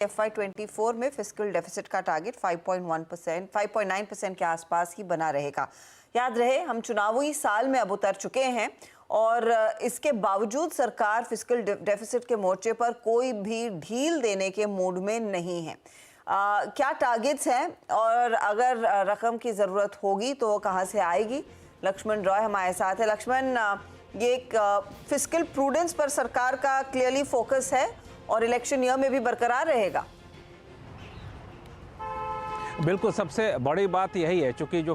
FY24 में fiscal deficit का target 5.9% के आसपास ही बना रहेगा। याद रहे, हम चुनावी साल में अब उतर चुके हैं और इसके बावजूद सरकार फिस्कल डेफिसिट के मोर्चे पर कोई भी ढील देने के मूड में नहीं है। क्या टारगेट्स हैं और अगर रकम की ज़रूरत होगी तो वो कहाँ से आएगी? लक्ष्मण रॉय हमारे साथ है। लक्ष्मण, ये एक फिस्कल प्रूडेंस पर सरकार का क्लियरली फोकस है और इलेक्शन ईयर में भी बरकरार रहेगा। बिल्कुल, सबसे बड़ी बात यही है, क्योंकि जो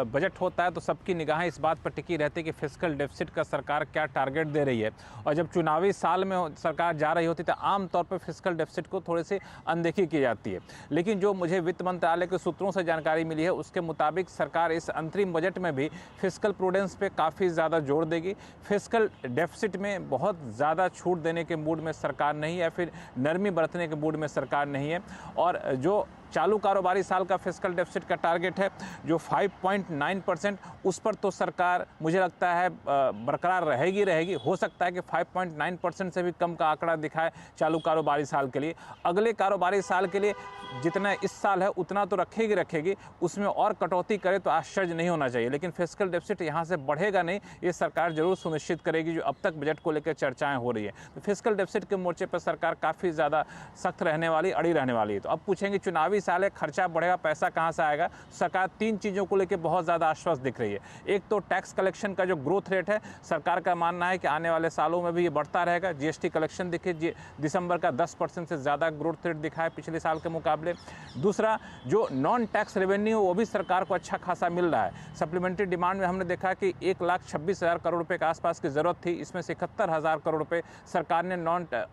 बजट होता है तो सबकी निगाहें इस बात पर टिकी रहती है कि फिस्कल डेफिसिट का सरकार क्या टारगेट दे रही है। और जब चुनावी साल में सरकार जा रही होती है तो आमतौर पर फिस्कल डेफिसिट को थोड़ी सी अनदेखी की जाती है। लेकिन जो मुझे वित्त मंत्रालय के सूत्रों से जानकारी मिली है उसके मुताबिक सरकार इस अंतरिम बजट में भी फिस्कल प्रूडेंस पे काफ़ी ज़्यादा जोर देगी। फिस्कल डेफिसिट में बहुत ज़्यादा छूट देने के मूड में सरकार नहीं है या फिर नरमी बरतने के मूड में सरकार नहीं है। और जो चालू कारोबारी साल का फिस्कल डेफिसिट का टारगेट है जो 5.9%, उस पर तो सरकार मुझे लगता है बरकरार रहेगी। हो सकता है कि 5.9% से भी कम का आंकड़ा दिखाए चालू कारोबारी साल के लिए। अगले कारोबारी साल के लिए जितना इस साल है उतना तो रखेगी, उसमें और कटौती करे तो आश्चर्य नहीं होना चाहिए। लेकिन फिस्कल डेफिसिट यहाँ से बढ़ेगा नहीं, ये सरकार जरूर सुनिश्चित करेगी, जो अब तक बजट को लेकर चर्चाएं हो रही है। तो फिस्कल डेफिसिट के मोर्चे पर सरकार काफ़ी ज़्यादा सख्त रहने वाली, अड़ी रहने वाली है। तो अब पूछेंगे चुनावी साल है, खर्चा बढ़ेगा, पैसा कहाँ से आएगा? सरकार तीन चीज़ों को लेकर बहुत ज़्यादा आश्वस्त दिख रही है। एक तो टैक्स कलेक्शन का जो ग्रोथ रेट है, सरकार का मानना है कि आने वाले सालों में भी ये बढ़ता रहेगा। जीएसटी कलेक्शन देखिए, दिसंबर का 10% से ज़्यादा ग्रोथ रेट दिखा है पिछले साल के मुकाबले। दूसरा, जो नॉन टैक्स रेवेन्यू वो भी सरकार को अच्छा खासा मिल रहा है। सप्लीमेंट्री डिमांड में हमने देखा कि 1,26,000 करोड़ रुपए के आसपास की ज़रूरत थी, इसमें से 71,000 करोड़ रुपए सरकार ने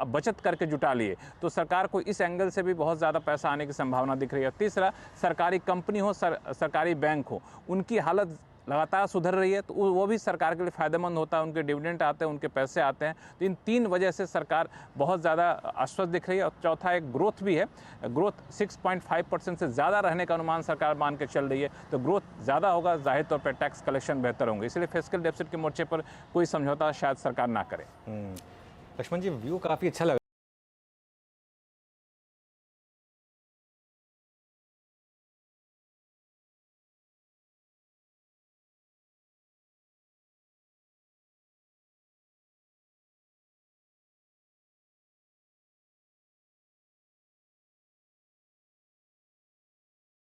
बचत करके जुटा लिए। तो सरकार को इस एंगल से भी बहुत ज़्यादा पैसा आने की संभावना दिख रही है। तीसरा, सरकारी कंपनी हो, सरकारी बैंक हो, उनकी हालत लगातार सुधर रही है, तो वो भी सरकार के लिए फ़ायदेमंद होता है। उनके डिविडेंड आते हैं, उनके पैसे आते हैं। तो इन तीन वजह से सरकार बहुत ज़्यादा आश्वस्त दिख रही है। और चौथा, एक ग्रोथ भी है। ग्रोथ 6.5% से ज़्यादा रहने का अनुमान सरकार मान के चल रही है। तो ग्रोथ ज़्यादा होगा, जाहिर तौर पर टैक्स कलेक्शन बेहतर होंगे। इसलिए फिस्कल डेफिसिट के मोर्चे पर कोई समझौता शायद सरकार ना करे। लक्ष्मण जी, व्यू काफ़ी अच्छा लगा।